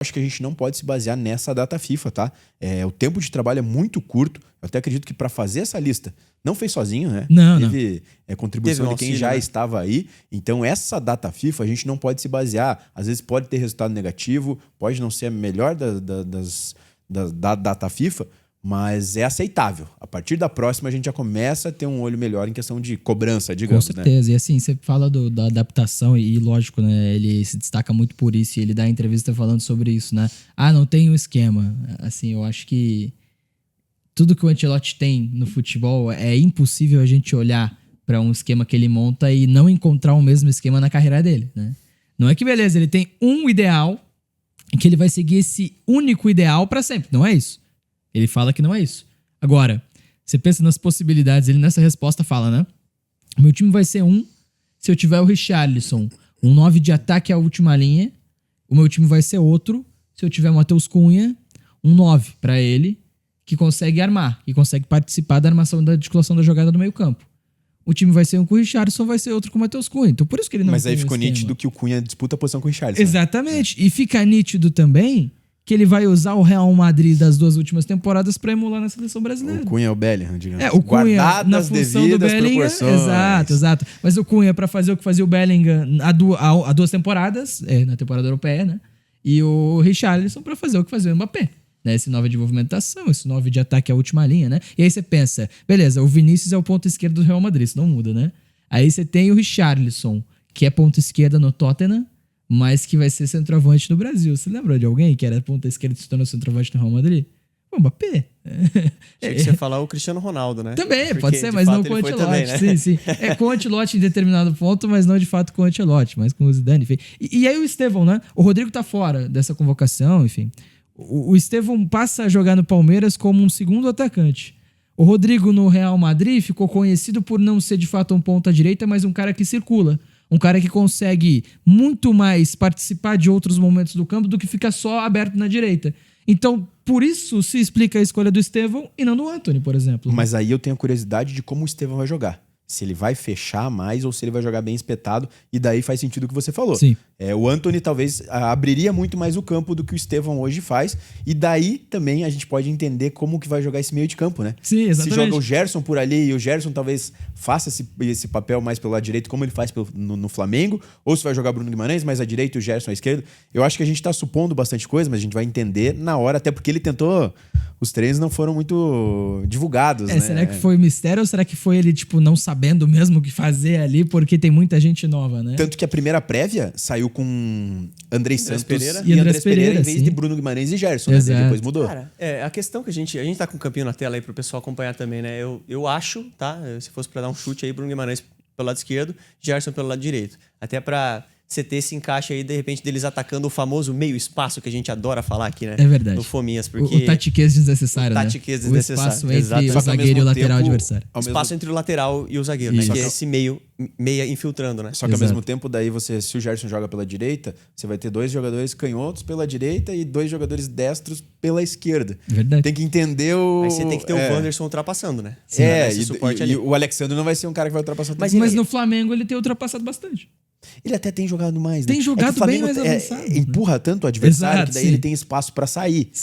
acho que a gente não pode se basear nessa data FIFA, tá? O tempo de trabalho é muito curto. Eu até acredito que para fazer essa lista, não fez sozinho, né? Teve contribuição de quem já estava aí. Então, essa data FIFA, a gente não pode se basear. Às vezes pode ter resultado negativo, pode não ser a melhor da data FIFA, mas é aceitável. A partir da próxima, a gente já começa a ter um olho melhor em questão de cobrança, digamos. Com certeza. Né? E assim, você fala da adaptação e lógico, né? Ele se destaca muito por isso e ele dá entrevista falando sobre isso, né? Não tem um esquema. Assim, eu acho que tudo que o Ancelotti tem no futebol é impossível a gente olhar para um esquema que ele monta e não encontrar o mesmo esquema na carreira dele, né? Não é que beleza, ele tem um ideal e que ele vai seguir esse único ideal para sempre. Não é isso. Ele fala que não é isso. Agora, você pensa nas possibilidades, ele nessa resposta fala, né? Meu time vai ser se eu tiver o Richarlison, um 9 de ataque à última linha. O meu time vai ser outro se eu tiver o Matheus Cunha, um 9 para ele, que consegue armar, que consegue participar da armação da articulação da jogada do meio campo. O time vai ser um com o Richarlison, vai ser outro com o Matheus Cunha. Então por isso que ele não Mas tem aí ficou esquema. nítido que o Cunha disputa a posição com o Richarlison. Exatamente. Né? E fica nítido também que ele vai usar o Real Madrid das 2 últimas temporadas para emular na seleção brasileira. O Cunha é o Bellingham, digamos. O Cunha guardadas na função do Bellingham. Exato. Mas o Cunha para fazer o que fazia o Bellingham há 2 temporadas, na temporada europeia, né? E o Richarlison para fazer o que fazia o Mbappé. Né? Esse 9 de movimentação, esse 9 de ataque à última linha, né? E aí você pensa, beleza, o Vinícius é o ponto esquerdo do Real Madrid, isso não muda, né? Aí você tem o Richarlison, que é ponto esquerda no Tottenham, mas que vai ser centroavante no Brasil. Você lembra de alguém que era ponta esquerda e se tornou centroavante no Real Madrid? O Mbappé. Achei que você ia falar o Cristiano Ronaldo, né? Também, porque, pode ser, mas não com o Ancelotti. Também, né? Sim. Com o Ancelotti em determinado ponto, mas não de fato com o Ancelotti, mas com o Zidane. Enfim. E aí o Estevão, né? O Rodrigo tá fora dessa convocação, enfim. O Estevão passa a jogar no Palmeiras como um segundo atacante. O Rodrigo no Real Madrid ficou conhecido por não ser de fato um ponta-direita, mas um cara que circula. Um cara que consegue muito mais participar de outros momentos do campo do que ficar só aberto na direita. Então, por isso se explica a escolha do Estevão e não do Antony, por exemplo. Mas aí eu tenho a curiosidade de como o Estevão vai jogar. Se ele vai fechar mais ou se ele vai jogar bem espetado. E daí faz sentido o que você falou. Sim. O Antony talvez abriria muito mais o campo do que o Estevão hoje faz. E daí também a gente pode entender como que vai jogar esse meio de campo, né? Sim, exatamente. Se joga o Gerson por ali e o Gerson talvez faça esse papel mais pelo lado direito, como ele faz no Flamengo. Ou se vai jogar Bruno Guimarães mais à direita e o Gerson à esquerda. Eu acho que a gente tá supondo bastante coisa, mas a gente vai entender na hora. Até porque ele tentou... Os treinos não foram muito divulgados, né? Será que foi mistério ou será que foi ele, não sabendo mesmo o que fazer ali, porque tem muita gente nova, né? Tanto que a primeira prévia saiu com Andrei Santos Pereira. e Andrés Pereira em vez de Bruno Guimarães e Gerson, né? Depois mudou. Cara, a questão que a gente tá com o campinho na tela aí pro pessoal acompanhar também, né? Eu acho, tá? Se fosse pra dar um chute aí, Bruno Guimarães pelo lado esquerdo, Gerson pelo lado direito. Até pra você ter esse encaixe aí, de repente, deles atacando o famoso meio espaço que a gente adora falar aqui, né? É verdade. No Fominhas, porque... O tatiquez desnecessário, né? O tatiquez desnecessário. O espaço entre o zagueiro e o lateral adversário. O espaço entre o lateral e o zagueiro, né? Que é esse meia infiltrando, né? Só que ao mesmo tempo, daí se o Gerson joga pela direita, você vai ter 2 jogadores canhotos pela direita e 2 jogadores destros pela esquerda. Verdade. Tem que entender o... Aí você tem que ter o Wanderson ultrapassando, né? E o Alexandre não vai ser um cara que vai ultrapassar tanto. Mas no Flamengo ele tem ultrapassado bastante. Ele até tem jogado mais, né? Tem jogado bem mais avançado. Empurra tanto o adversário que daí ele tem espaço pra sair.